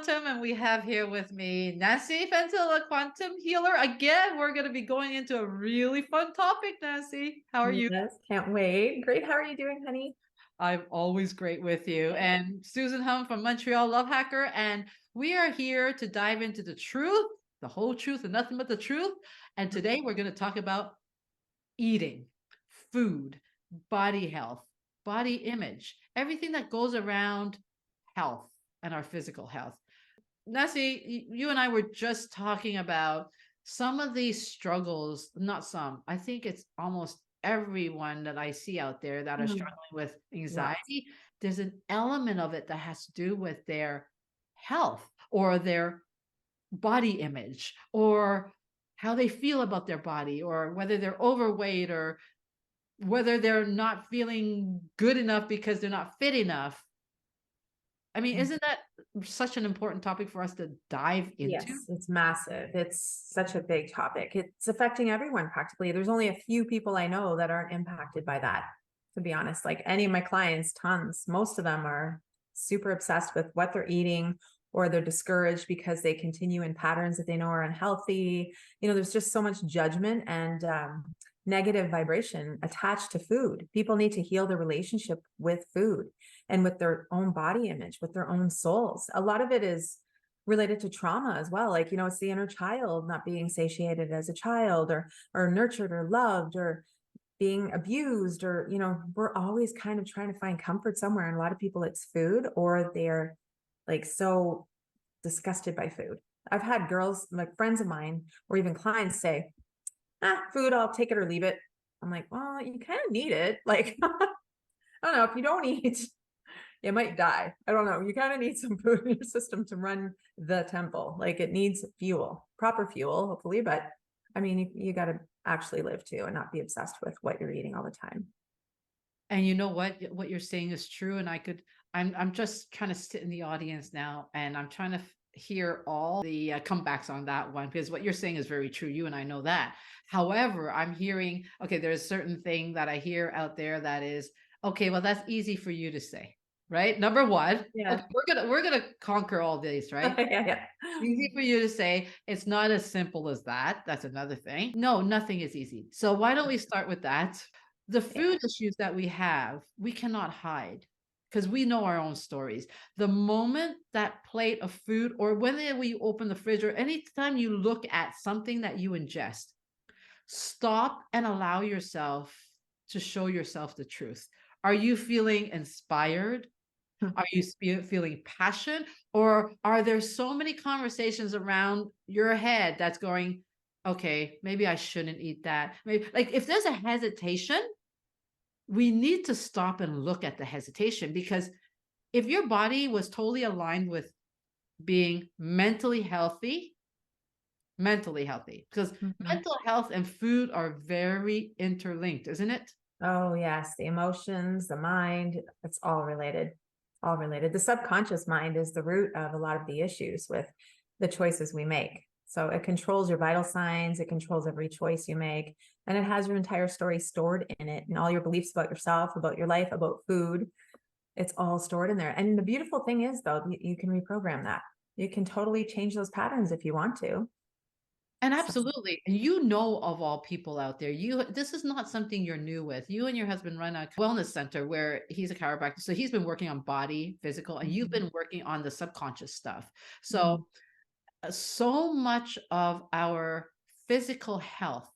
Quantum, and we have here with me Nancy Fentilla, Quantum Healer. Again, we're going to be going into a really fun topic, Nancy. How are you? Yes, can't wait. Great. How are you doing, honey? I'm always great with you. And Susan Hum from Montreal Love Hacker, and we are here to dive into the truth, the whole truth, and nothing but the truth. And today we're going to talk about eating, food, body health, body image, everything that goes around health and our physical health. Nancy, you and I were just talking about some of these struggles, not some, I think it's almost everyone that I see out there that are Mm, struggling with yes. anxiety. There's an element of it that has to do with their health or their body image or how they feel about their body or whether they're overweight or whether they're not feeling good enough because they're not fit enough. I mean, Mm. isn't that such an important topic for us to dive into? Yes, it's massive. It's such a big topic. It's affecting everyone practically. There's only a few people I know that aren't impacted by that, to be honest. Like any of my clients, tons. Most of them are super obsessed with what they're eating, or they're discouraged because they continue in patterns that they know are unhealthy. There's just so much judgment and negative vibration attached to food. People need to heal their relationship with food and with their own body image, with their own souls. A lot of it is related to trauma as well. Like, it's the inner child not being satiated as a child, or nurtured or loved, or being abused, or, we're always kind of trying to find comfort somewhere. And a lot of people, it's food, or they're like so disgusted by food. I've had girls, like friends of mine, or even clients say, food, I'll take it or leave it. I'm like, well, you kind of need it. Like, I don't know, if you don't eat, you might die. I don't know. You kind of need some food in your system to run the temple. Like it needs fuel, proper fuel, hopefully. But I mean, you got to actually live too and not be obsessed with what you're eating all the time. And you know what you're saying is true. And I'm just trying to sit in the audience now, and I'm trying to hear all the comebacks on that one because what you're saying is very true. You and I know that. However, I'm hearing okay. There's a certain thing that I hear out there that is okay. Well, that's easy for you to say, right? Number one, okay, Yeah. we're gonna conquer all these, right? Yeah. Easy for you to say. It's not as simple as that. That's another thing. No, nothing is easy. So why don't we start with that? The Yeah. food issues that we have, we cannot hide because we know our own stories. The moment that plate of food, or when we open the fridge, or anytime you look at something that you ingest, stop and allow yourself to show yourself the truth. Are you feeling inspired? Are you feeling passion? Or are there so many conversations around your head that's going, okay, maybe I shouldn't eat that? Maybe, like if there's a hesitation, we need to stop and look at the hesitation because if your body was totally aligned with being mentally healthy, because Mhm. mental health and food are very interlinked, isn't it? Oh, yes. The emotions, the mind, it's all related. All related. The subconscious mind is the root of a lot of the issues with the choices we make. So it controls your vital signs, it controls every choice you make, and it has your entire story stored in it, and all your beliefs about yourself, about your life, about food. It's all stored in there. And the beautiful thing is, though, you can reprogram that. You can totally change those patterns if you want to. And So, absolutely. And you know of all people out there, this is not something you're new with. You and your husband run a wellness center where he's a chiropractor. So he's been working on body, physical, and you've mhm, been working on the subconscious stuff. mhm. So so much of our physical health,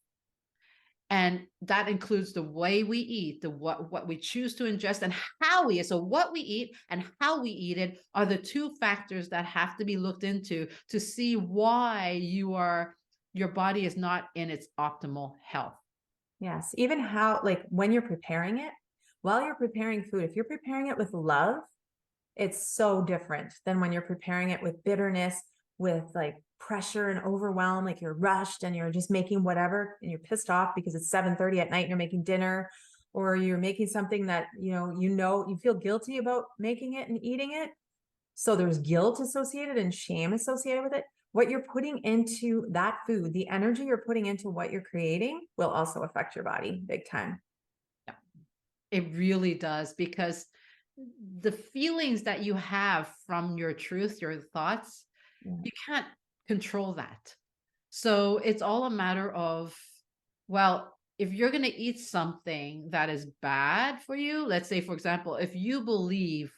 and that includes the way we eat, the what we choose to ingest and how we eat. So what we eat and how we eat it are the two factors that have to be looked into to see why your body is not in its optimal health. Yes. Even how, like, when you're preparing it, while you're preparing food, if you're preparing it with love, it's so different than when you're preparing it with bitterness, with like pressure and overwhelm, like you're rushed and you're just making whatever and you're pissed off because it's 7:30 at night and you're making dinner, or you're making something that, you feel guilty about making it and eating it. So there's guilt associated and shame associated with it. What you're putting into that food, the energy you're putting into what you're creating will also affect your body big time. Yeah, it really does because the feelings that you have from your truth, your thoughts, Yeah. you can't control that. So it's all a matter of, well, if you're going to eat something that is bad for you, let's say, for example, if you believe,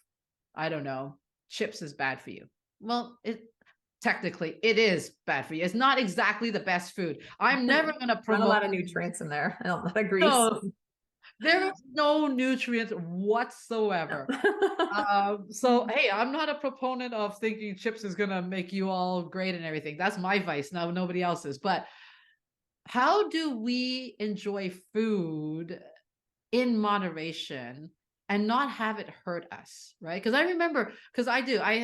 I don't know, chips is bad for you. Well, technically it is bad for you. It's not exactly the best food. I'm never going to Not a promote. lot of nutrients in there. A lot of grease. No, there is no nutrients whatsoever. So hey, I'm not a proponent of thinking chips is gonna make you all great and everything. That's my vice. Now nobody else's. But how do we enjoy food in moderation and not have it hurt us, right? Because I remember, because I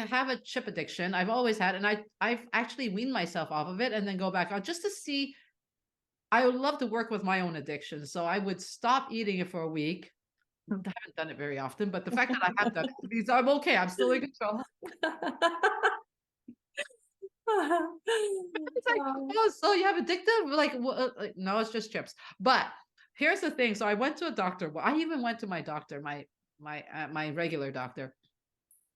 have a chip addiction. I've always had, and I've actually weaned myself off of it and then go back on just to see. I would love to work with my own addiction, so I would stop eating it for a week. I haven't done it very often, but the fact that I have done it means I'm okay. I'm still in control. It's like, oh, so you have addictive? Like, no, it's just chips. But here's the thing. So I went to a doctor. Well, I even went to my doctor, my regular doctor,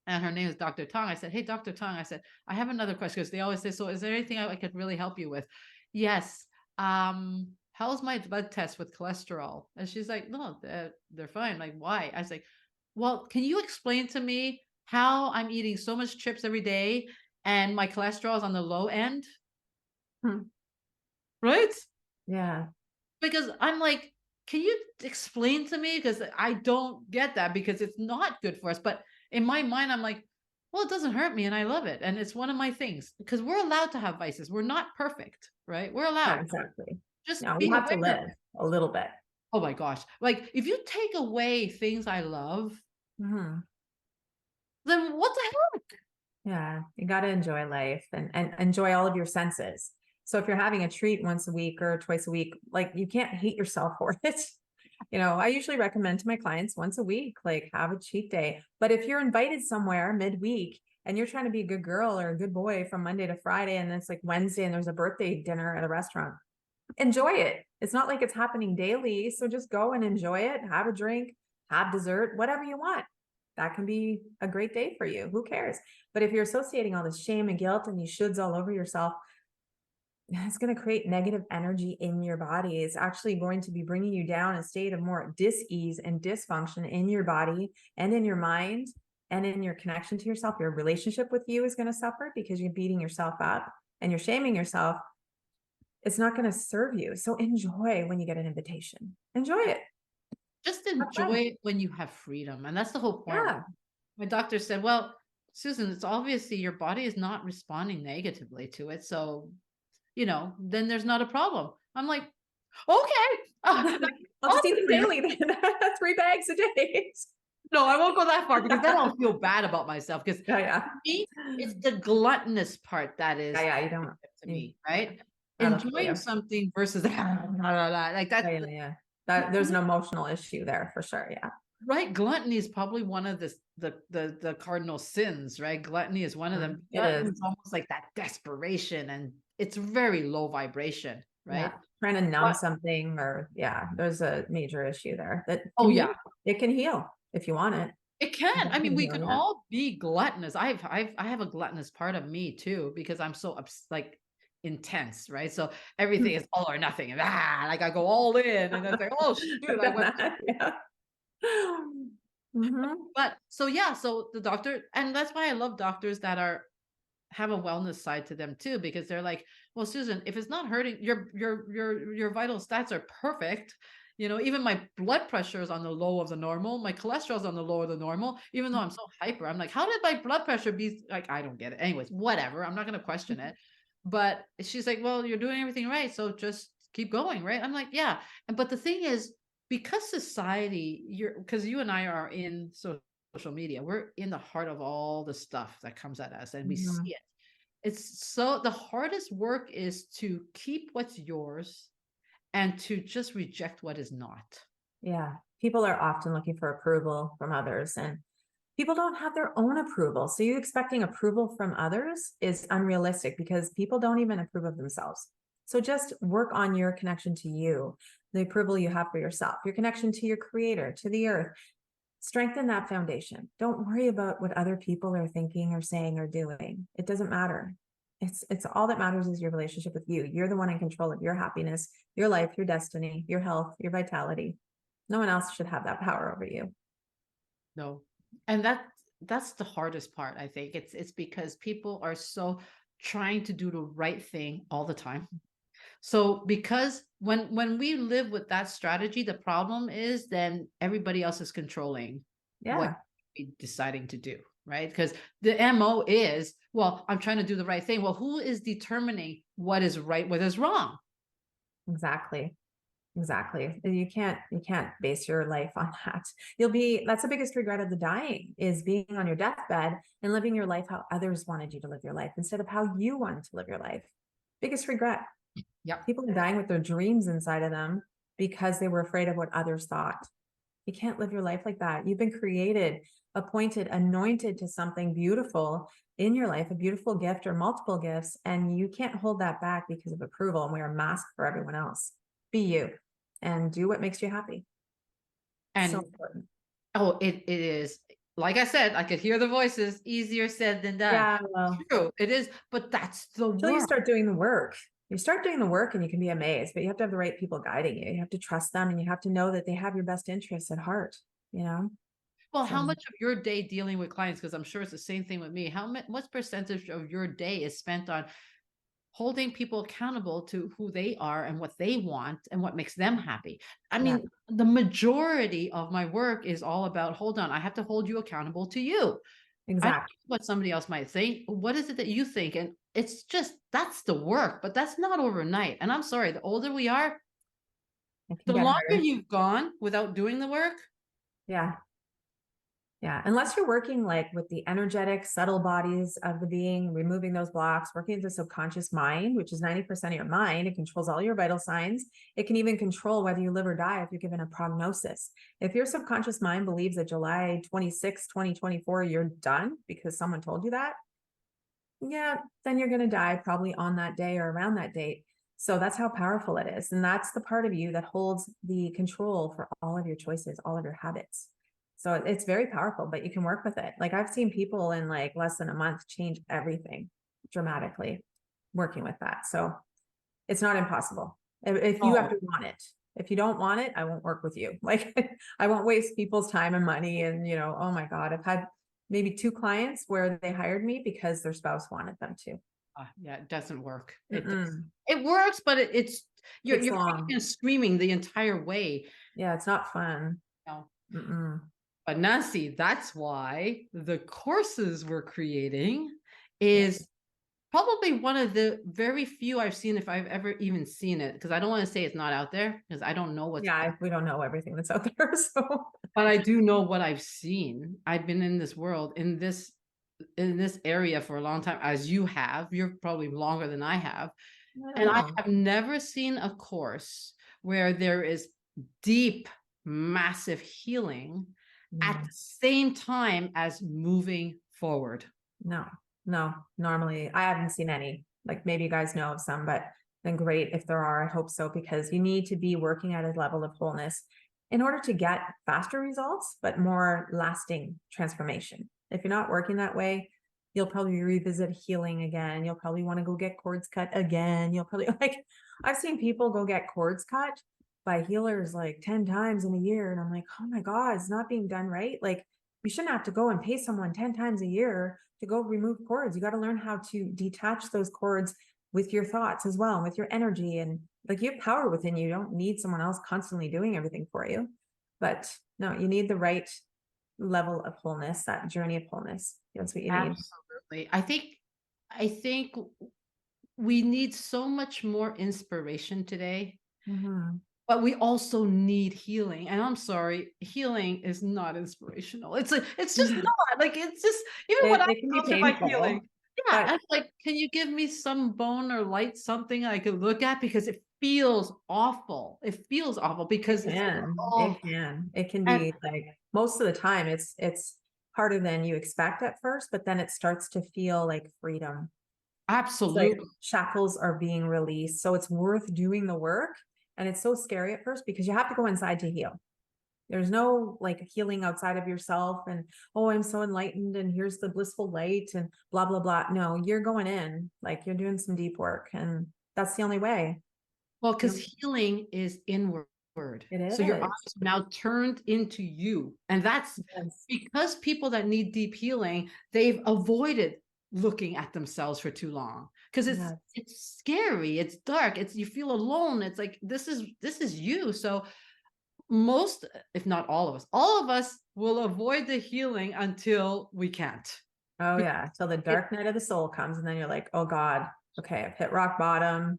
and her name is Dr. Tong. I said, hey, Dr. Tong. I said, I have another question because they always say, so is there anything I could really help you with? Yes. How's my blood test with cholesterol? And she's like, no, they're fine. Like, why? I was like, well, can you explain to me how I'm eating so much chips every day and my cholesterol is on the low end? Hmm. Right? Yeah. Because I'm like, can you explain to me? Because I don't get that because it's not good for us. But in my mind, I'm like, well, it doesn't hurt me and I love it. And it's one of my things because we're allowed to have vices. We're not perfect, right? We're Yeah, allowed. exactly. Just No, we be have to aware. live a little bit. Oh my gosh. Like if you take away things I love, Mhm. then what the heck? Yeah, you got to enjoy life and enjoy all of your senses. So if you're having a treat once a week or twice a week, like you can't hate yourself for it. I usually recommend to my clients once a week, like have a cheat day. But if you're invited somewhere midweek and you're trying to be a good girl or a good boy from Monday to Friday, and it's like Wednesday and there's a birthday dinner at a restaurant, enjoy it. It's not like it's happening daily. So just go and enjoy it, have a drink, have dessert, whatever you want. That can be a great day for you. Who cares? But if you're associating all this shame and guilt and you shoulds all over yourself, it's going to create negative energy in your body. It's actually going to be bringing you down a state of more dis-ease and dysfunction in your body and in your mind and in your connection to yourself. Your relationship with you is going to suffer because you're beating yourself up and you're shaming yourself. It's not going to serve you. So enjoy when you get an invitation. Enjoy it. Just Have enjoy fun. it when you have freedom. And that's the whole point. Yeah. My doctor said, well, Susan, it's obviously your body is not responding negatively to it. So, then there's not a problem. I'm like, okay. I'll just eat them daily then. 3 bags a day. No, I won't go that far because then I'll feel bad about myself. Because Yeah, yeah. me, it's the gluttonous part that Yeah, is yeah, you don't. to me, right? That'll kill Enjoying you. something versus like Yeah, that. yeah, yeah. There's an emotional issue there for sure. Yeah. Right, gluttony is probably one of the cardinal sins, right? Gluttony is one of them. It Gluttony is. is almost like that desperation, and it's very low vibration, Yeah. right? Trying to numb But something or yeah, there's a major issue there that oh can heal. yeah, It can heal if you want it. it can. I mean, Definitely we heal, can yeah. all be gluttonous. I have a gluttonous part of me too because I'm so like intense, right? So everything is all or nothing, and like I go all in, and it's like, oh I've shoot, I done went. that, yeah. Mhm. But so yeah, so the doctor, and that's why I love doctors that have a wellness side to them too, because they're like, well, Susan, if it's not hurting, your vital stats are perfect. Even my blood pressure is on the low of the normal, my cholesterol's on the low of the normal, even though I'm so hyper. I'm like, how did my blood pressure be like? I don't get it. Anyways, whatever. I'm not gonna question it. But she's like, well, you're doing everything right, so just keep going, right? I'm like, yeah. But the thing is, because society, because you and I are in social media, we're in the heart of all the stuff that comes at us and we see Mhm. it. It's so the hardest work is to keep what's yours and to just reject what is not. Yeah. People are often looking for approval from others and people don't have their own approval. So you expecting approval from others is unrealistic because people don't even approve of themselves. So just work on your connection to you, the approval you have for yourself, your connection to your creator, to the earth. strengthen that foundation. Don't worry about what other people are thinking or saying or doing. It doesn't matter. It's all that matters is your relationship with you. You're the one in control of your happiness, your life, your destiny, your health, your vitality. No one else should have that power over you. No. And that's the hardest part, I think. It's because people are so trying to do the right thing all the time. So because when we live with that strategy, the problem is then everybody else is controlling what Yeah, we're deciding to do, right? Because the MO is, well, I'm trying to do the right thing. Well, who is determining what is right, what is wrong? exactly. Exactly. You can't base your life on that. That's the biggest regret of the dying is being on your deathbed and living your life how others wanted you to live your life instead of how you wanted to live your life. Biggest regret. Yep. People are dying with their dreams inside of them because they were afraid of what others thought. You can't live your life like that. You've been created, appointed, anointed to something beautiful in your life, a beautiful gift or multiple gifts, and you can't hold that back because of approval and wear a mask for everyone else. Be you and do what makes you happy. So And important. oh, it is. Like I said, I could hear the voices, easier said than done. Yeah, well, True, it is, but that's the until you work. start doing the work, you start doing the work and you can be amazed, but you have to have the right people guiding you. You have to trust them and you have to know that they have your best interests at heart, you know? Well, how So much of your day dealing with clients? Because I'm sure it's the same thing with me. How much, what percentage of your day is spent on holding people accountable to who they are and what they want and what makes them happy? I yeah, mean, the majority of my work is all about, hold on, I have to hold you accountable to you. I don't care exactly. what somebody else might think. What is it that you think? And it's just, that's the work, but that's not overnight. And I'm sorry, the older we are, It can the get longer harder. you've gone without doing the work. Yeah. Yeah, unless you're working like with the energetic, subtle bodies of the being, removing those blocks, working with the subconscious mind, which is 90% of your mind. It controls all your vital signs. It can even control whether you live or die if you're given a prognosis. If your subconscious mind believes that July 26, 2024, you're done because someone told you that, yeah, then you're going to die probably on that day or around that date. So that's how powerful it is. And that's the part of you that holds the control for all of your choices, all of your habits. So it's very powerful, but you can work with it. Like I've seen people in like less than a month change everything dramatically working with that. So it's not impossible. If you have Oh, to want it. If you don't want it, I won't work with you. Like I won't waste people's time and money. And oh my God, I've had maybe 2 clients where they hired me because their spouse wanted them to. yeah, it doesn't work. Mm-mm. It works, but it's Takes you're kicking long. and screaming the entire way. Yeah, it's not fun. You Mm-mm. But Nancy, that's why the courses we're creating Yeah. is probably one of the very few I've seen, if I've ever even seen it, because I don't want to say it's not out there because I don't know what's Yeah, we don't know everything that's out there. So but I do know what I've seen. I've been in this world, in this area for a long time, as you have. You're probably longer than I have. I don't And I know. have never seen a course where there is deep, massive healing at No, the same time as moving forward. no, no. Normally, I haven't seen any. Like maybe you guys know of some, but then great if there are. I hope so because you need to be working at a level of wholeness in order to get faster results, but more lasting transformation. If you're not working that way, you'll probably revisit healing again. You'll probably want to go get cords cut again. You'll probably like, I've seen people go get cords cut by healers like 10 times in a year. And I'm like, oh my God, it's not being done right. Like, you shouldn't have to go and pay someone 10 times a year to go remove cords. You got to learn how to detach those cords with your thoughts as well, and with your energy. And like you have power within you. You don't need someone else constantly doing everything for you. But no, you need the right level of wholeness, that journey of wholeness. That's what you need. Absolutely. I think we need so much more inspiration today, Mhm. but we also need healing. And I'm sorry, healing is not inspirational. It's just not like it's just even when I It can be go through my healing. painful, Yeah, but I'm like, can you give me some bone or light, something I could look at? Because it feels awful. It feels awful because it's like, oh, it can and be like most of the time it's harder than you expect at first, but then it starts to feel like freedom. It's like absolutely. shackles are being released. So it's worth doing the work. And it's so scary at first because you have to go inside to heal. There's no like healing outside of yourself and, oh, I'm so enlightened and here's the blissful light and blah, blah, blah. No, you're going in, like you're doing some deep work, and that's the only way. Well, You because know, healing is inward. it So your eyes is. are now turned into you. And that's Yes. because people that need deep healing, they've avoided looking at themselves for too long. Because Yes. it's scary, it's dark, it's you feel alone. It's like this is you. So most, if not all of us will avoid the healing until we can't. Oh Because yeah. Till the it, dark night of the soul comes, and then you're like, oh God, okay, I've hit rock bottom.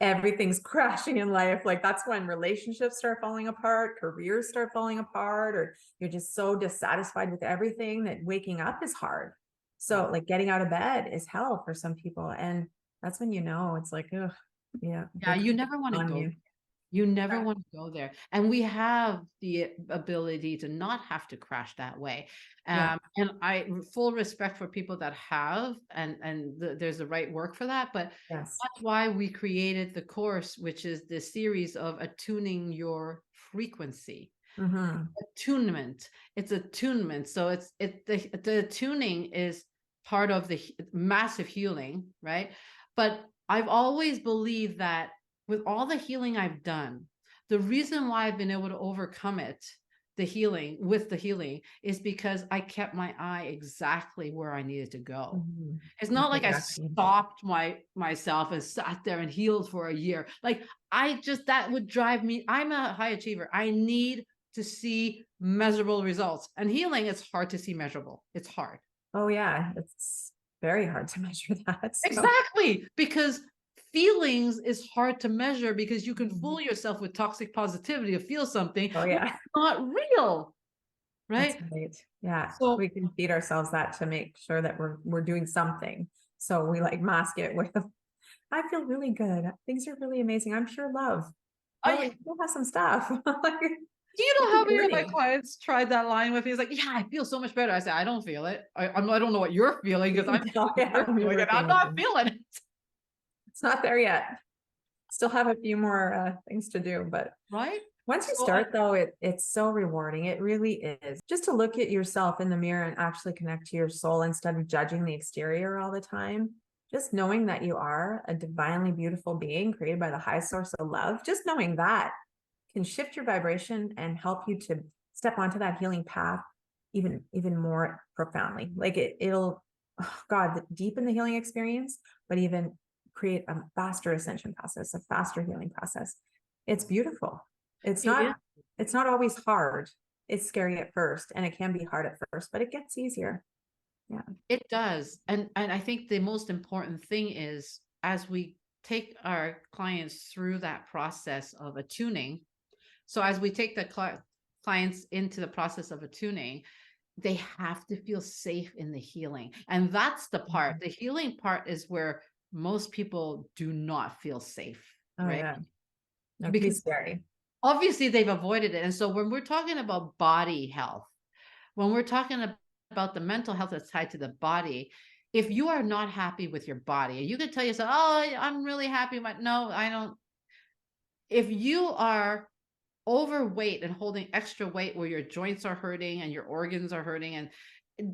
Everything's crashing in life. Like that's when relationships start falling apart, careers start falling apart, or you're just so dissatisfied with everything that waking up is hard. yeah. So like getting out of bed is hell for some people. And that's when you know it's like, ugh, yeah, Yeah, the you curse never want to on go. you. You never Right. want to go there. And we have the ability to not have to crash that way. Yeah. And I full respect for people that have, and there's the right work for that. But Yes. that's why we created the course, which is the series of attuning your frequency. Mm-hmm. Attunement. It's attunement. So the tuning is part of the massive healing, right? But I've always believed that with all the healing I've done, the reason why I've been able to overcome it, the healing, is because I kept my eye exactly where I needed to go. Mm-hmm. It's not like I Exactly. stopped myself and sat there and healed for a year. Like I just that would drive me. I'm a high achiever. I need to see measurable results. And healing, it's hard to see measurable. It's hard. Oh yeah. It's very hard to measure that. So Exactly. Because feelings is hard to measure because you can mhm. fool yourself with toxic positivity to feel something Oh when yeah. it's not real. That's Right. right. Yeah. So We can feed ourselves that to make sure that we're doing something. So we like mask it with I feel really good. Things are really amazing. I'm sure love. Well, I you still have some stuff. Like, do you know it's a how many of my journey. clients tried that line with me? He's like, yeah, I feel so much better. I said, I don't feel it. I don't know what you're feeling You because I'm can tell, feeling what yeah, you're when you're feeling, and working I'm with not them. feeling it. It's not there yet. Still have a few more things to do, but Right. once you So I, start though, it's so rewarding. It really is. Just to look at yourself in the mirror and actually connect to your soul instead of judging the exterior all the time. Just knowing that you are a divinely beautiful being created by the high source of love. Just knowing that can shift your vibration and help you to step onto that healing path even more profoundly. Like it'll, oh God, deepen the healing experience, but even create a faster ascension process, a faster healing process. It's beautiful. It's it is. not it's not always hard. It's scary at first, and it can be hard at first, but it gets easier. Yeah. It does. And I think the most important thing is as we take our clients through that process of attuning. So as we take the clients into the process of attuning, they have to feel safe in the healing. And that's the part. Mhm. The healing part is where most people do not feel safe, Oh right? yeah. That could be Because scary. obviously they've avoided it. And so when we're talking about body health, when we're talking about the mental health that's tied to the body, if you are not happy with your body, you could tell yourself, "Oh, I'm really happy." But no, I don't. If you are overweight and holding extra weight where your joints are hurting and your organs are hurting, and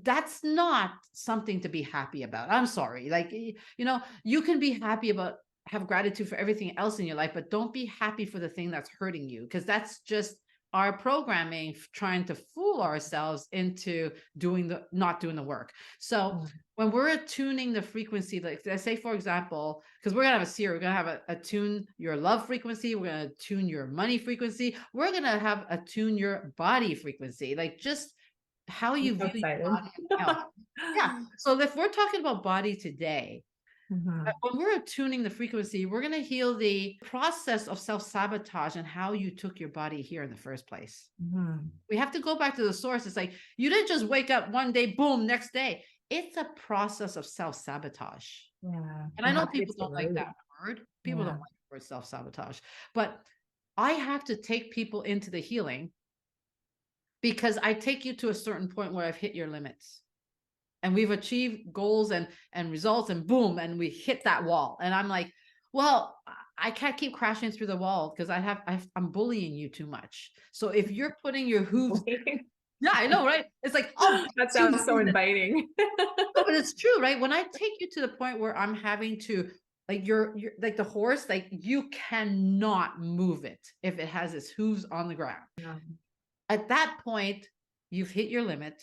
that's not something to be happy about. I'm sorry. Like, you can be happy about have gratitude for everything else in your life, but don't be happy for the thing that's hurting you because that's just our programming trying to fool ourselves into doing the not doing the work. So Mm. when we're attuning the frequency, like let's say, for example, because we're gonna have a series, we're gonna have a tune your love frequency, we're gonna tune your money frequency, we're gonna have a tune your body frequency, like just how I'm you so view your excited. body and health. Yeah. So if we're talking about body today, Mhm. when we're attuning the frequency, we're gonna heal the process of self-sabotage and how you took your body here in the first place. Mhm. We have to go back to the source. It's like you didn't just wake up one day, boom, next day. It's a process of self-sabotage. Yeah. And I And know how it people gets don't like eroded. that word. People don't Yeah. like the word self-sabotage. But I have to take people into the healing because I take you to a certain point where I've hit your limits. And we've achieved goals and results and boom, and we hit that wall. And I'm like, Well, I can't keep crashing through the wall because I'm bullying you too much. So if you're putting your hooves, yeah, I know, right? It's like, oh, That Susan, sounds so inviting. no, but it's true, right? When I take you to the point where I'm having to, like, you're like the horse, like you cannot move it if it has its hooves on the ground. Yeah. At that point, you've hit your limit.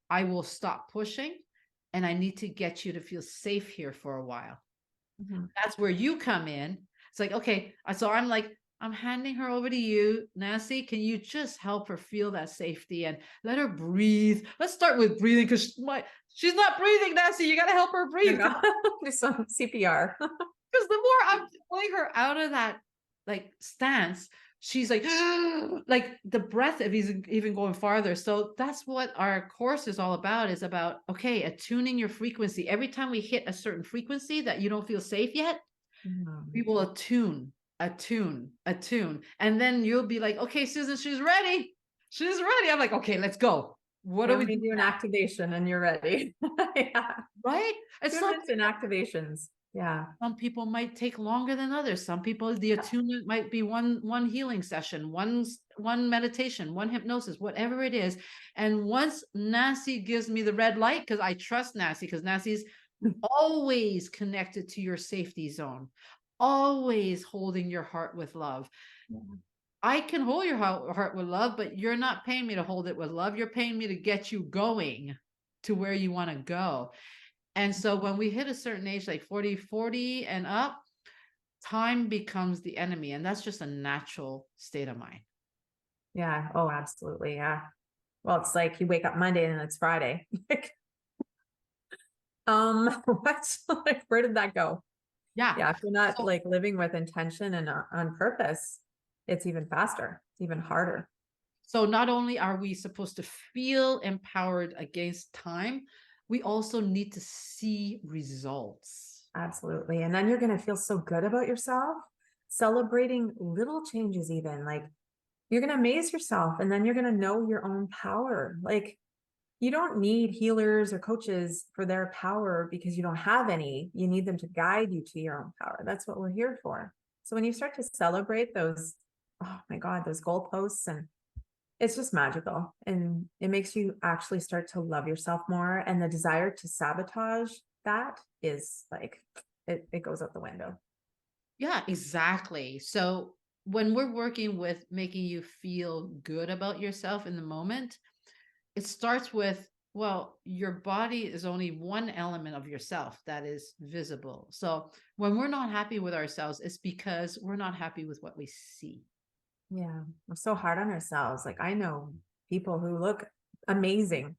I will stop pushing and I need to get you to feel safe here for a while. Mhm. That's where you come in. It's like, okay, so I'm like, I'm handing her over to you. Nancy, can you just help her feel that safety and let her breathe? Let's start with breathing because she's not breathing, Nancy. You got to help her There breathe you go. Do some CPR. because the more I'm pulling her out of that like stance, she's like the breath of even going farther. So that's what our course is all about, is about, okay, attuning your frequency. Every time we hit a certain frequency that you don't feel safe yet, we Mhm. will attune. And then you'll be like, okay, Susan, she's ready. She's ready. I'm like, okay, let's go. What do Yeah, we we do do an now? activation and you're ready. Yeah. Right? And Attunements and activations. Yeah. some people might take longer than others. Some people, the attunement might be one healing session, one meditation, one hypnosis, whatever it is. And once Nancy gives me the red light, because I trust Nancy, because Nancy's always connected to your safety zone, always holding your heart with love. I can hold your heart with love, but you're not paying me to hold it with love. You're paying me to get you going to where you want to go. And so when we hit a certain age, like 40 and up, time becomes the enemy. And that's just a natural state of mind. Yeah. Oh, absolutely. Yeah. Well, it's like you wake up Monday and it's Friday. Like, what? Like, where did that go? Yeah. Yeah. If you're not So like living with intention and on purpose, it's even faster. It's even harder. so not only are we supposed to feel empowered against time, we also need to see results. Absolutely. And then you're going to feel so good about yourself, celebrating little changes, even like you're going to amaze yourself and then you're going to know your own power. Like, you don't need healers or coaches for their power because you don't have any. You need them to guide you to your own power. That's what we're here for. So when you start to celebrate those, oh my God, those goalposts, and it's just magical. And it makes you actually start to love yourself more. And the desire to sabotage that is like, it goes out the window. Yeah, exactly. So when we're working with making you feel good about yourself in the moment, it starts with, well, your body is only one element of yourself that is visible. So when we're not happy with ourselves, it's because we're not happy with what we see. Yeah. We're so hard on ourselves. Like, I know people who look amazing,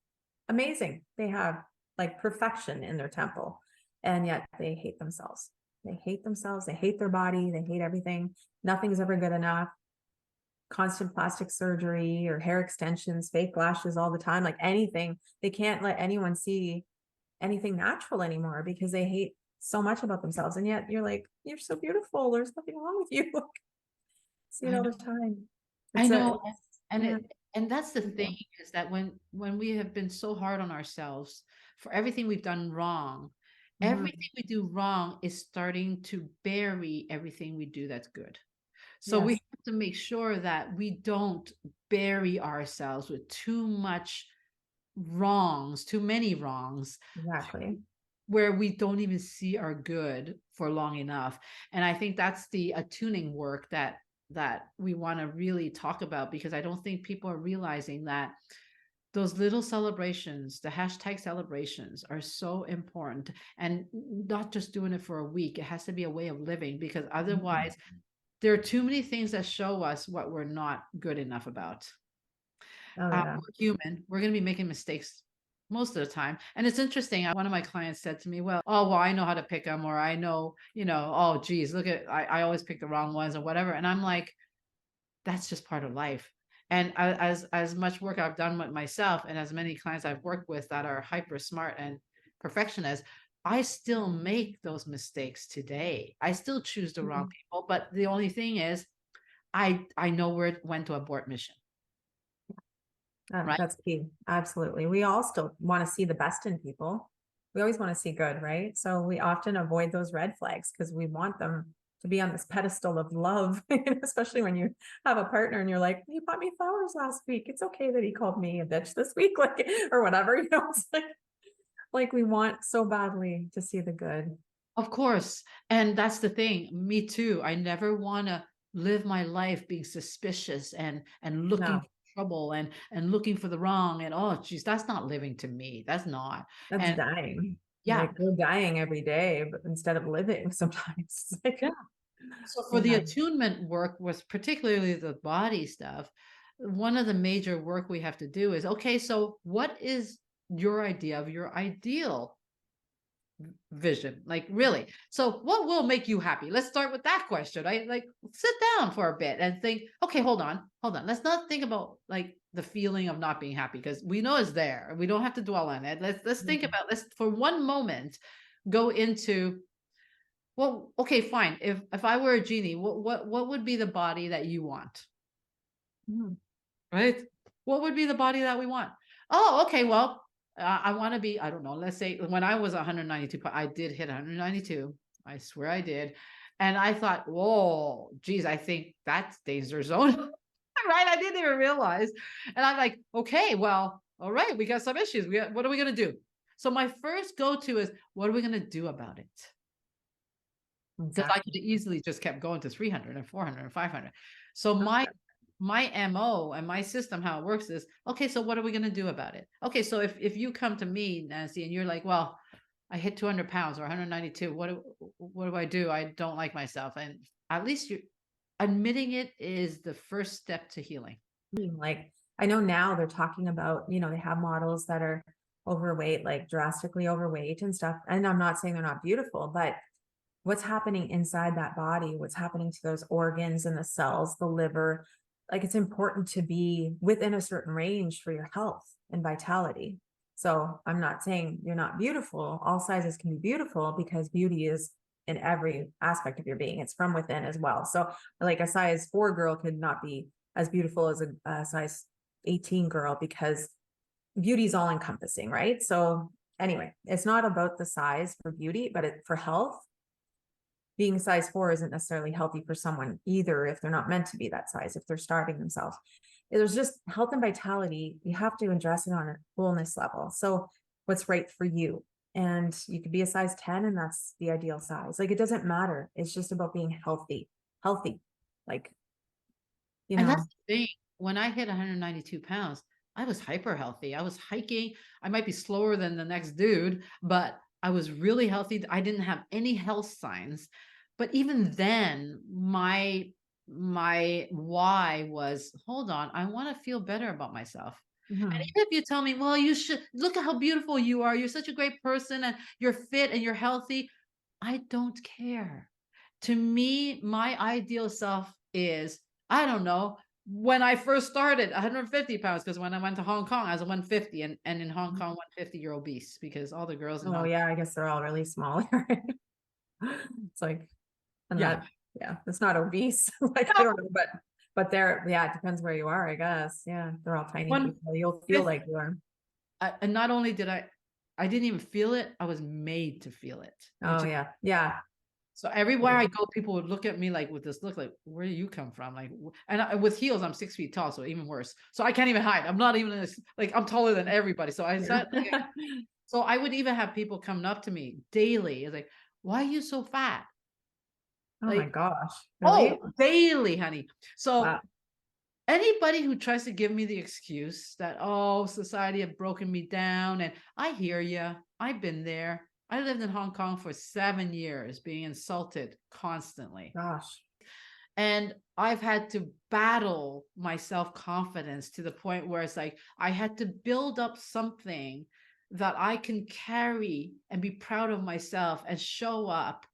amazing. They have like perfection in their temple, and yet they hate themselves. They hate themselves. They hate their body. They hate everything. Nothing's ever good enough. Constant plastic surgery or hair extensions, fake lashes all the time, like anything. They can't let anyone see anything natural anymore because they hate so much about themselves. And yet you're like, you're so beautiful. There's nothing wrong with you. See it I all know. the time. I It's a, know. And yeah. and that's the thing, is that when we have been so hard on ourselves for everything we've done wrong, Mhm. everything we do wrong is starting to bury everything we do that's good. So we Yes, have to make sure that we don't bury ourselves with too much wrongs, too many wrongs, exactly. where we don't even see our good for long enough. And I think that's the attuning work that we want to really talk about, because I don't think people are realizing that those little celebrations, the hashtag celebrations, are so important. And not just doing it for a week, it has to be a way of living, because Mhm. otherwise there are too many things that show us what we're not good enough about. Oh yeah. We're human. We're going to be making mistakes most of the time. And it's interesting. One of my clients said to me, well, I know how to pick them, or I know, oh, geez, look at, I always pick the wrong ones or whatever. And I'm like, that's just part of life. And as much work I've done with myself, and as many clients I've worked with that are hyper smart and perfectionists, I still make those mistakes today. I still choose the wrong Mhm. people. But the only thing is, I know when to abort mission, right? That's key. Absolutely. We all still want to see the best in people. we always want to see good, right? So we often avoid those red flags because we want them to be on this pedestal of love, especially when you have a partner and you're like, he bought me flowers last week. It's okay that he called me a bitch this week, like, or whatever, it's like we want so badly to see the good. Of course. And that's the thing. Me too. I never want to live my life being suspicious and looking No, for trouble and looking for the wrong. And oh geez, that's not living to me. That's not. that's And dying. yeah, Like we're dying every day, but instead of living sometimes. It's like, yeah. So for the yeah. attunement work was particularly the body stuff. One of the major work we have to do is okay, so what is your idea of your ideal vision? Like really. So what will make you happy? Let's start with that question, right? Like sit down for a bit and think, okay, hold on, hold on. Let's not think about like the feeling of not being happy because we know it's there. We don't have to dwell on it. Let's think Mhm. about let's for one moment go into well, okay, fine. If I were a genie, what would be the body that you want? Mhm. Right? What would be the body that we want? Oh, okay. Well, I want to be, I don't know, let's say when I was 192, I did hit 192. I swear I did. And I thought, whoa, geez, I think that's danger zone. Right? I didn't even realize. And I'm like, okay, well, all right, we got some issues. What are we going to do? So my first go-to is, what are we going to do about it? Because I could Exactly. easily just kept going to 300 and 400 and 500. So Oh, my MO and my system, how it works is, okay, so what are we going to do about it? Okay, so if you come to me, Nancy, and you're like, well, I hit 200 pounds or 192, what do I do? I don't like myself. And at least you admitting it is the first step to healing. like I know now they're talking about, they have models that are overweight, like drastically overweight and stuff. And I'm not saying they're not beautiful, but what's happening inside that body, what's happening to those organs and the cells, the liver, like it's important to be within a certain range for your health and vitality. So I'm not saying you're not beautiful. All sizes can be beautiful because beauty is in every aspect of your being. It's from within as well. So like a size 4 girl could not be as beautiful as a size 18 girl because beauty is all encompassing, right? So anyway, it's not about the size for beauty, but for health, being size 4 isn't necessarily healthy for someone either if they're not meant to be that size, if they're starving themselves. There's just health and vitality. You have to address it on a wholeness level. So what's right for you? And you could be a size 10 and that's the ideal size. Like it doesn't matter. It's just about being healthy. Like, you And that's know, the thing. When I hit 192 pounds, I was hyper healthy. I was hiking. I might be slower than the next dude, but I was really healthy. I didn't have any health signs. But even then, my why was, hold on, I want to feel better about myself. And mhm. even if you tell me, well, you should look at how beautiful you are. You're such a great person and you're fit and you're healthy. I don't care. To me, my ideal self is, I don't know, when I first started 150 pounds, because when I went to Hong Kong, I was 150, and in Hong Kong, 150, you're obese because all the girls in Oh Hong Kong. yeah, I guess they're all really small. It's like, and Yeah. that, yeah, it's not obese. Like, I don't know, but they're, yeah, it depends where you are, I guess. Yeah, they're all tiny people. You'll feel 150. like you are. And not only did I didn't even feel it, I was made to feel it, Oh which yeah, yeah. so everywhere I go, people would look at me like with this look, like, where do you come from? Like, and with heels, I'm 6 feet tall, so even worse. So I can't even hide. I'm not even like I'm taller than everybody. So I said, like, so I would even have people coming up to me daily. It's like, why are you so fat? Oh my Like, gosh, oh, really? daily, honey. So Wow. anybody who tries to give me the excuse that, oh, society had broken me down, and I hear you, I've been there. I lived in Hong Kong for 7 years, being insulted constantly. Gosh. And I've had to battle my self-confidence to the point where it's like I had to build up something that I can carry and be proud of myself and show up,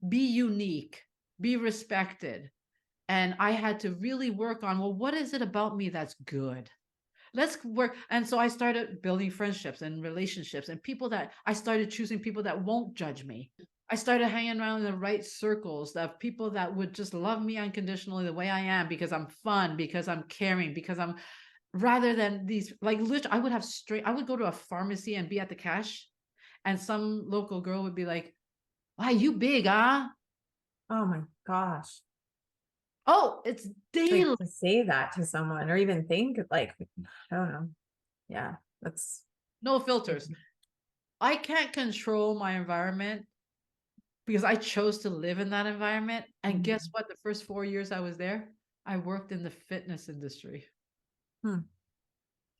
be unique, be respected. And I had to really work on, well, what is it about me that's good? Let's work. And so I started building friendships and relationships and people that I started choosing people that won't judge me. I started hanging around in the right circles of people that would just love me unconditionally the way I am because I'm fun, because I'm caring, because I'm rather than these like literally I would have straight I would go to a pharmacy and be at the cash And some local girl would be like, "Why you big, huh?" Oh my gosh. Oh, it's Like daily. to say that to someone or even think like, I don't know. Yeah, that's No filters. I can't control my environment because I chose to live in that environment. And guess Mhm. what? The first 4 years I was there, I worked in the fitness industry Hmm.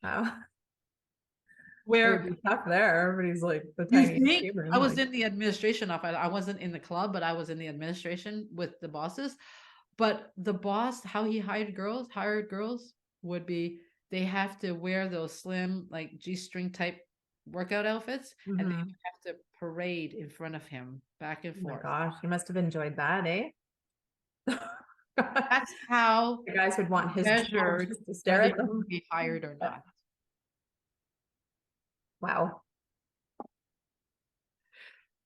Wow. It would where be tough there. Everybody's like the you tiniest think I human, was like, in the administration of it. I wasn't in the club, but I was in the administration with the bosses. But the boss, how he hired girls would be they have to wear those slim, like G-string type workout outfits, and they mhm. have to parade in front of him back and Oh my forth. gosh, you must have enjoyed that, eh? The That's how guys would he want his job measured just to stare whether at you them. would be hired or not. Wow.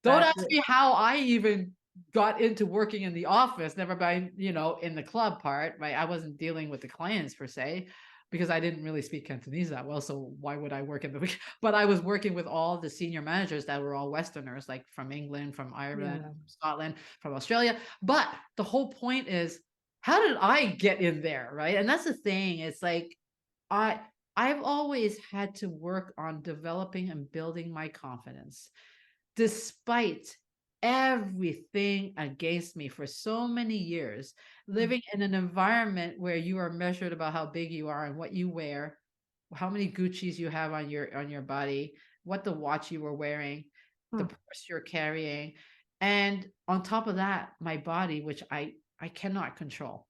Don't That ask me how I even got into working in the office, never mind, in the club part, right? I wasn't dealing with the clients per se because I didn't really speak Cantonese that well. So why would I work in the but I was working with all the senior managers that were all Westerners, like from England, from Ireland, yeah. from Scotland, from Australia. But the whole point is, how did I get in there, right? And that's the thing. It's like I I've always had to work on developing and building my confidence despite everything against me for so many years, Mm, living in an environment where you are measured about how big you are and what you wear, how many Gucci's you have on your body, what the watch you were wearing, the mm. purse you're carrying, and on top of that, my body, which I cannot control.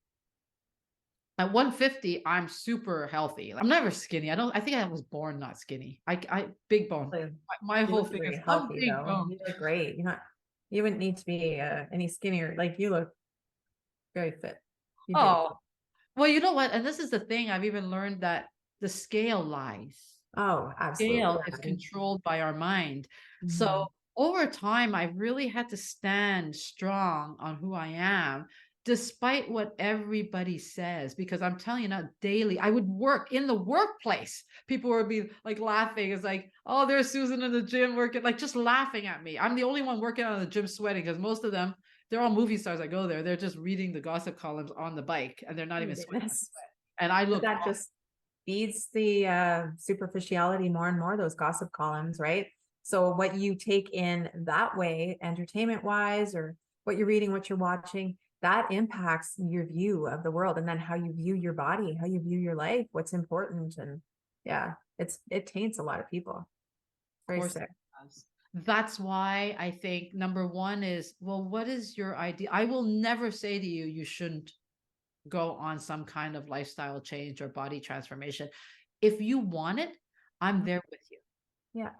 At 150, I'm super healthy. I'm never skinny. I think I was born not skinny. I big bone. Like, My you whole look thing very is I'm healthy big though. bone. You look great. You wouldn't need to be any skinnier. Like you look very fit. You do. Oh, well, you know what? And this is the thing, I've even learned that the scale lies. Oh, absolutely. Scale is controlled by our mind. So Mhm. over time, I really had to stand strong on who I am, despite what everybody says. Because I'm telling you now, daily, I would work in the workplace. People would be like laughing. It's like, oh, there's Susan in the gym working, like just laughing at me. I'm the only one working out in the gym sweating because most of them, they're all movie stars that go there. They're just reading the gossip columns on the bike and they're not Oh my even sweating. goodness. And I But look that just feeds the superficiality more and more, those gossip columns, right? So what you take in that way, entertainment wise, or what you're reading, what you're watching, that impacts your view of the world and then how you view your body, how you view your life, what's important. And yeah, it taints a lot of people. Very course it sick. does. That's why I think number one is, well, what is your idea? I will never say to you, you shouldn't go on some kind of lifestyle change or body transformation. If you want it, I'm Mhm. there with you. Yeah.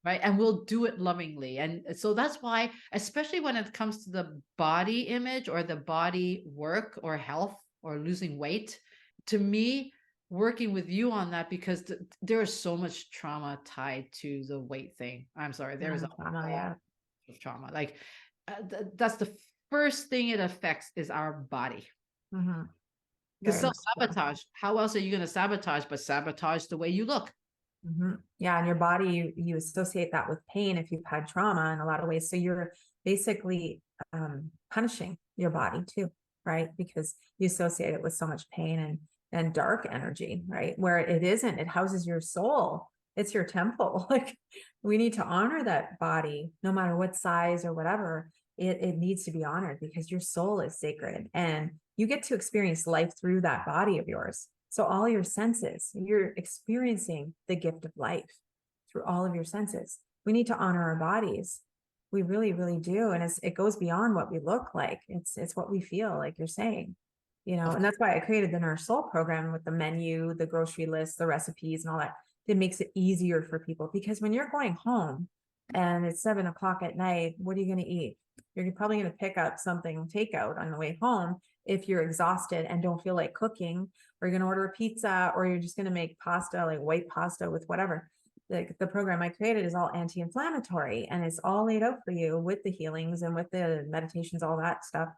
Right. And we'll do it lovingly. And so that's why, especially when it comes to the body image or the body work or health or losing weight, to me, working with you on that because there is so much trauma tied to the weight thing. I'm sorry, there is Yeah. a Trauma, lot yeah. of trauma. Like that's the first thing it affects is our body. Hmm. Because Very much so. self-sabotage, how else are you going to sabotage but sabotage the way you look? Yeah, and your body, you associate that with pain if you've had trauma in a lot of ways. So you're basically punishing your body too, right? Because you associate it with so much pain and dark energy, right? Where it isn't, it houses your soul. It's your temple. Like we need to honor that body, no matter what size or whatever. It needs to be honored because your soul is sacred and you get to experience life through that body of yours. So all your senses, you're experiencing the gift of life through all of your senses. We need to honor our bodies. We really, really do. And it goes beyond what we look like. It's what we feel, like you're saying, Of and that's why I created the Nurse Soul program with the menu, the grocery list, the recipes and all that. It makes it easier for people because when you're going home and it's 7 o'clock at night, what are you going to eat? You're probably going to pick up something takeout on the way home if you're exhausted and don't feel like cooking, or you're going to order a pizza, or you're just going to make pasta, like white pasta with whatever. The program I created is all anti-inflammatory and it's all laid out for you with the healings and with the meditations, all that stuff,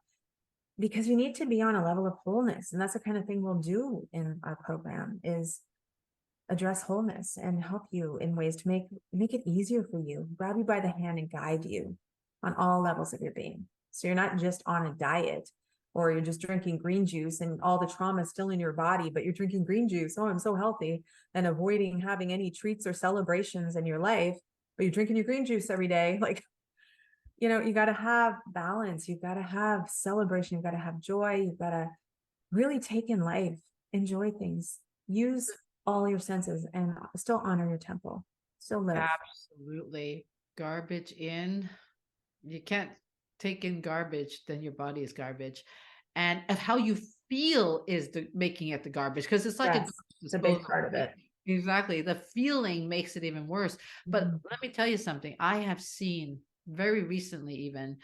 because you need to be on a level of wholeness. And that's the kind of thing we'll do in our program is address wholeness and help you in ways to make it easier for you, grab you by the hand and guide you on all levels of your being. So you're not just on a diet or you're just drinking green juice and all the trauma is still in your body, but you're drinking green juice. Oh, I'm so healthy, and avoiding having any treats or celebrations in your life, but you're drinking your green juice every day. Like, you got to have balance. You've got to have celebration. You've got to have joy. You've got to really take in life, enjoy things, use all your senses, and still honor your temple, still live. Absolutely. Garbage in. You can't take in garbage, then your body is garbage. And of how you feel is making it the garbage, because it's like a Yes, garbage it's a big disposal, part of right? it. Exactly. The feeling makes it even worse. But Mhm. let me tell you something. I have seen very recently, even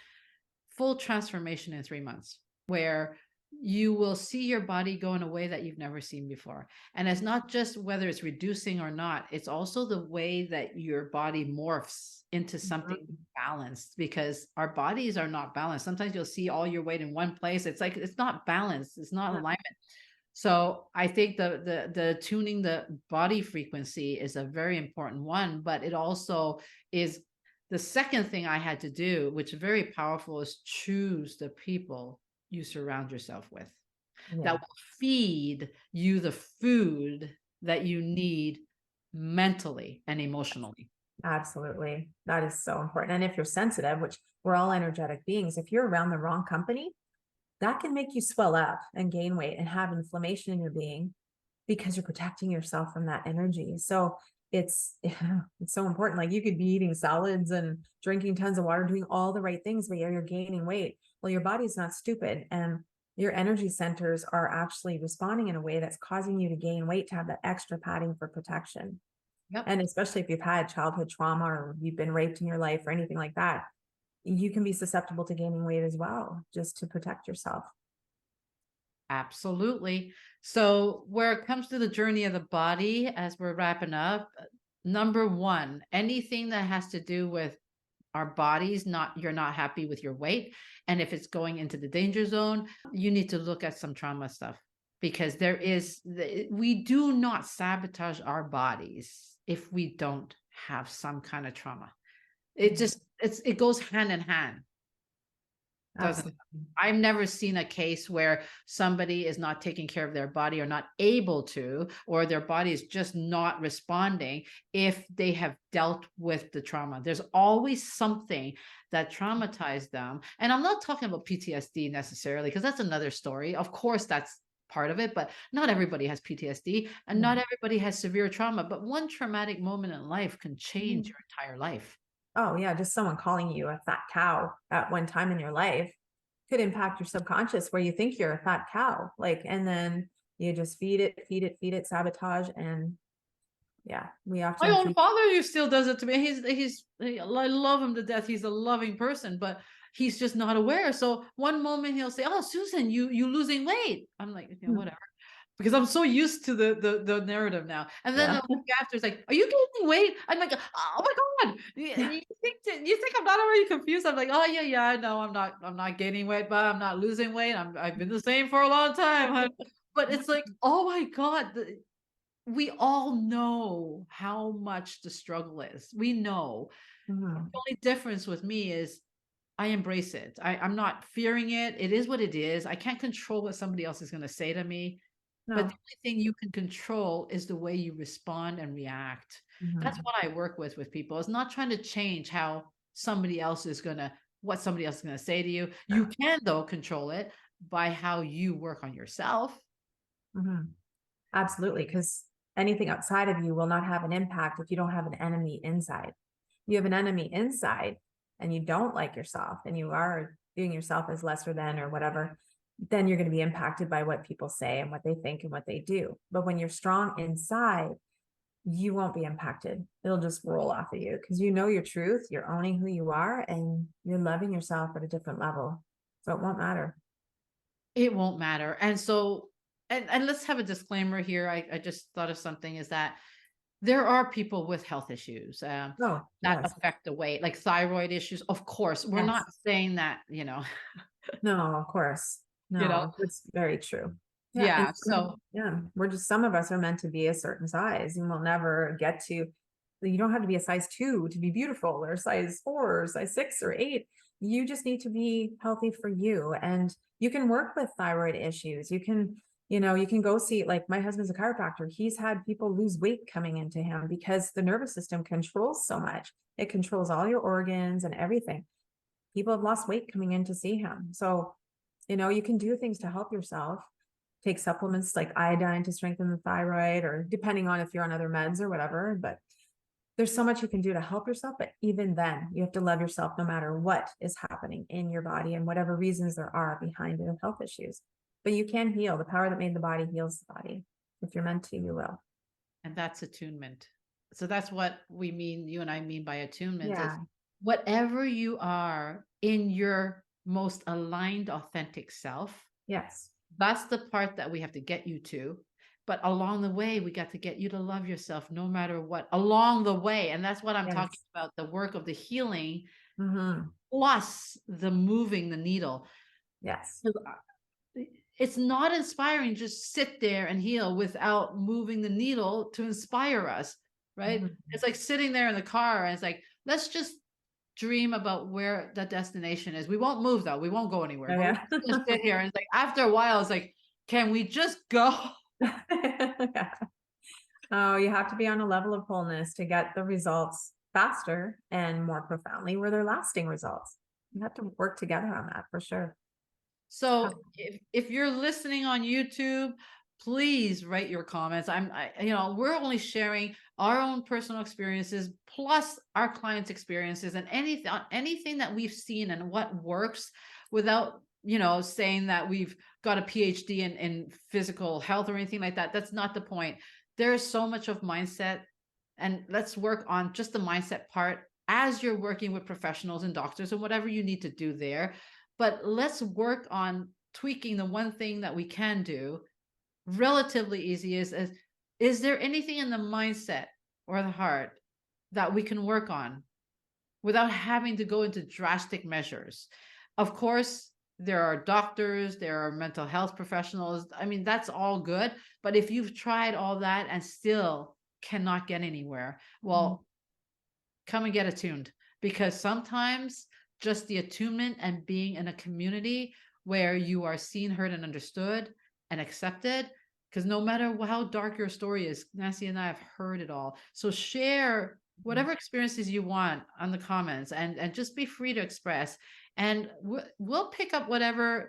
full transformation in 3 months, where you will see your body go in a way that you've never seen before. And it's not just whether it's reducing or not, it's also the way that your body morphs into something Mhm. balanced, because our bodies are not balanced. Sometimes you'll see all your weight in one place. It's like it's not balanced, it's not Yeah, alignment. So I think the tuning the body frequency is a very important one, but it also is the second thing I had to do, which is very powerful, is choose the people you surround yourself with that yeah, will feed you the food that you need mentally and emotionally. absolutely. That is so important. And if you're sensitive, which we're all energetic beings, if you're around the wrong company, that can make you swell up and gain weight and have inflammation in your being because you're protecting yourself from that energy. So it's it's so important. Like, you could be eating salads and drinking tons of water, doing all the right things, but you're gaining weight. Well, your body's not stupid, and your energy centers are actually responding in a way that's causing you to gain weight, to have that extra padding for protection. Yep. And especially if you've had childhood trauma or you've been raped in your life or anything like that, you can be susceptible to gaining weight as well, just to protect yourself. Absolutely. So, where it comes to the journey of the body, as we're wrapping up, number one, anything that has to do with our bodies, not you're not happy with your weight, and if it's going into the danger zone, you need to look at some trauma stuff, because we do not sabotage our bodies if we don't have some kind of trauma. It Mhm. just it goes hand in hand, doesn't it? Absolutely. I've never seen a case where somebody is not taking care of their body or not able to, or their body is just not responding if they have dealt with the trauma. There's always something that traumatized them. And I'm not talking about PTSD necessarily, because that's another story. Of course, that's part of it, but not everybody has PTSD and not No. everybody has severe trauma. But one traumatic moment in life can change Mhm. your entire life. Oh, yeah, just someone calling you a fat cow at one time in your life could impact your subconscious, where you think you're a fat cow, like, and then you just feed it, feed it, feed it, sabotage, and yeah, we My often own feed. father who still does it to me. I love him to death. He's a loving person, but he's just not aware. So one moment he'll say, "Oh, Susan, you losing weight." I'm like, "Yeah, Hmm. whatever," because I'm so used to the narrative now. And then Yeah. the week after, it's like, "Are you gaining weight?" I'm like, "Oh my god, Yeah. you think I'm not already confused?" I'm like, "Oh yeah, yeah, I know. I'm not gaining weight, but I'm not losing weight. I've been the same for a long time." Huh?" But it's like, oh my god, we all know how much the struggle is. We know. Mhm. The only difference with me is I embrace it. I'm not fearing it. It is what it is. I can't control what somebody else is going to say to me. But the No. only thing you can control is the way you respond and react. That's Mhm. what I work with people. It's not trying to change how somebody else is going to, what somebody else is going to say to you. You can, though, control it by how you work on yourself. Mhm. Absolutely, because anything outside of you will not have an impact if you don't have an enemy inside. You have an enemy inside and you don't like yourself and you are viewing yourself as lesser than or whatever, then you're going to be impacted by what people say and what they think and what they do. But when you're strong inside, you won't be impacted. It'll just roll off of you because you know your truth, you're owning who you are, and you're loving yourself at a different level. So it won't matter. It won't matter. And so, and let's have a disclaimer here. I just thought of something, is that there are people with health issues Oh, that yes. affect the weight, like thyroid issues. Of course, we're not Yes. saying that, No, of course. you know, No, it's very true. Yeah. Yeah. So Yeah, we're just, some of us are meant to be a certain size and we'll never get to, you don't have to be a size 2 to be beautiful, or a size 4 or size 6 or 8. You just need to be healthy for you. And you can work with thyroid issues. You can, you can go see, like my husband's a chiropractor. He's had people lose weight coming into him because the nervous system controls so much. It controls all your organs and everything. People have lost weight coming in to see him. So, you can do things to help yourself. Take supplements like iodine to strengthen the thyroid, or depending on if you're on other meds or whatever. But there's so much you can do to help yourself. But even then, you have to love yourself no matter what is happening in your body and whatever reasons there are behind it of health issues. But you can heal. The power that made the body heals the body. If you're meant to, you will. and that's attunement. So that's what we mean, you and I mean by attunement is Yeah. whatever you are in your most aligned, authentic self. Yes. That's the part that we have to get you to. But along the way, we got to get you to love yourself no matter what, along the way. And that's what I'm talking Yes. about, the work of the healing Mm-hmm. plus the moving the needle. Yes. 'Cause it's not inspiring just sit there and heal without moving the needle to inspire us, right? Mhm. It's like sitting there in the car and it's like, let's just dream about where the destination is. We won't move though. We won't go anywhere. Oh, But yeah. we're just gonna sit here and it's like after a while, it's like, can we just go? Yeah. Oh, you have to be on a level of wholeness to get the results faster and more profoundly where they're lasting results. You have to work together on that for sure. So if you're listening on YouTube, please write your comments. We're only sharing our own personal experiences plus our clients' experiences and anything that we've seen and what works without, saying that we've got a PhD in physical health or anything like that. That's not the point. There's so much of mindset, and let's work on just the mindset part as you're working with professionals and doctors and whatever you need to do there. But let's work on tweaking the one thing that we can do relatively easy is there anything in the mindset or the heart that we can work on without having to go into drastic measures? Of course, there are doctors, there are mental health professionals. I mean, that's all good. But if you've tried all that and still cannot get anywhere, well, come and get attuned, because sometimes just the attunement and being in a community where you are seen, heard, and understood and accepted, because no matter how dark your story is, Nancy and I have heard it all. So share whatever experiences you want on the comments, and just be free to express. And we'll pick up whatever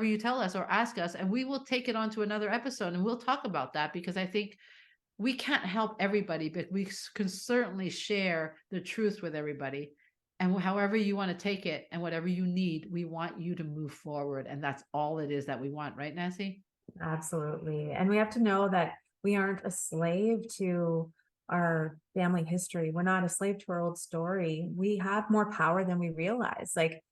you tell us or ask us, and we will take it on to another episode and we'll talk about that, because I think we can't help everybody, but we can certainly share the truth with everybody. And however you want to take it and whatever you need, we want you to move forward. And that's all it is that we want, right, Nancy? Absolutely. And we have to know that we aren't a slave to our family history. We're not a slave to our old story. We have more power than we realize. Like,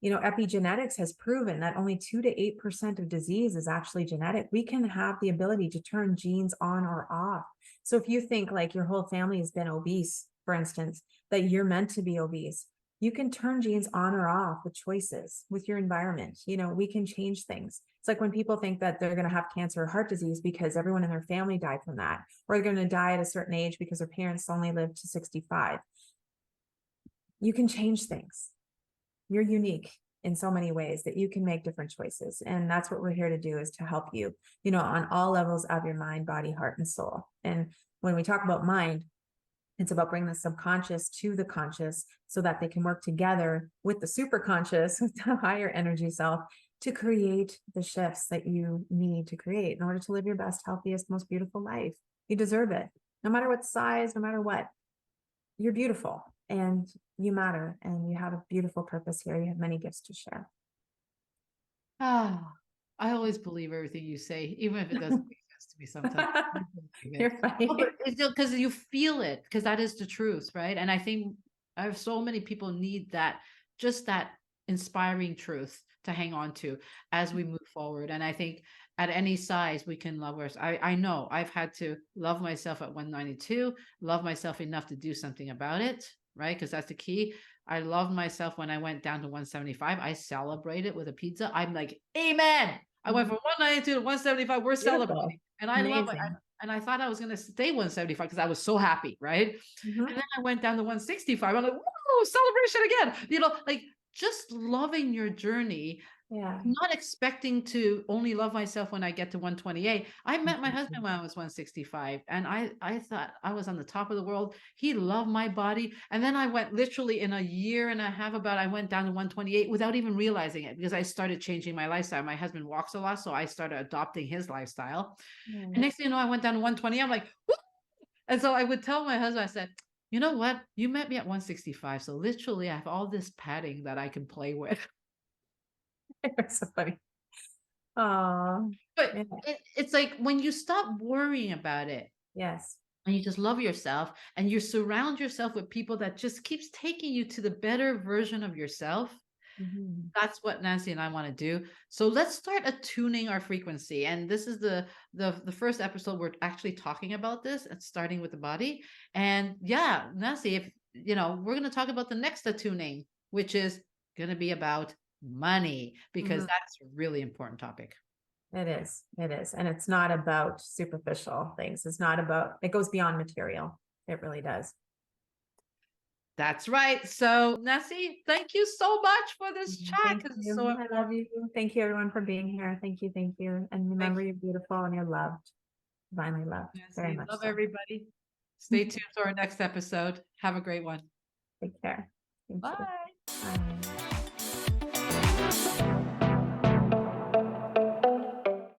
epigenetics has proven that only 2 to 8% of disease is actually genetic. We can have the ability to turn genes on or off. So if you think like your whole family has been obese, for instance, that you're meant to be obese, you can turn genes on or off with choices, with your environment. We can change things. It's like when people think that they're going to have cancer or heart disease because everyone in their family died from that, or they're going to die at a certain age because their parents only lived to 65. You can change things. You're unique in so many ways that you can make different choices. And that's what we're here to do, is to help you, on all levels of your mind, body, heart, and soul. And when we talk about mind, it's about bringing the subconscious to the conscious so that they can work together with the super conscious, the higher energy self, to create the shifts that you need to create in order to live your best, healthiest, most beautiful life. You deserve it. No matter what size, no matter what, you're beautiful and you matter, and you have a beautiful purpose here. You have many gifts to share. Ah, I always believe everything you say, even if it doesn't make sense to me sometimes. You're funny. It's just because you feel it, because that is the truth, right? And I think I have so many people need that, just that inspiring truth to hang on to as we move forward. And I think at any size we can love ourselves. I know I've had to love myself at 192, love myself enough to do something about it, right? Because that's the key. I loved myself when I went down to 175. I celebrated with a pizza. I'm like, amen. I went from 192 to 175. We're Beautiful. celebrating. And I love it. Amazing. And I thought I was going to stay 175 because I was so happy, right? Mhm. And then I went down to 165. I'm like, whoa, celebration again. You know, like just loving your journey, Yeah. not expecting to only love myself when I get to 128. I met my Mhm. husband when I was 165, and I thought I was on the top of the world. He loved my body. And then I went literally in a year and a half about, I went down to 128 without even realizing it because I started changing my lifestyle. My husband walks a lot, so I started adopting his lifestyle. And Mm. next thing you know, I went down to 120. I'm like, woo! And so I would tell my husband, I said, you know what? You met me at 165. So literally I have all this padding that I can play with. You're so funny. Oh, But yeah. it's like when you stop worrying about it Yes. and you just love yourself and you surround yourself with people that just keeps taking you to the better version of yourself. Mhm. That's what Nancy and I want to do. So let's start attuning our frequency. And this is the first episode we're actually talking about this and starting with the body. And yeah, Nancy, if you know, we're going to talk about the next attuning, which is going to be about money because Mhm. that's a really important topic. It is. It is. And it's not about superficial things. It's not about, it goes beyond material. It really does. That's right. So, Nessie, thank you so much for this chat Thank because it's you. so I love important. you. Thank you everyone for being here. Thank you. Thank you. And Thank remember, you're beautiful and you're loved. Divinely loved. you, Very Nancy. much Love so. everybody. Stay tuned for our next episode. Have a great one. Take care. Thank you. Bye. Bye.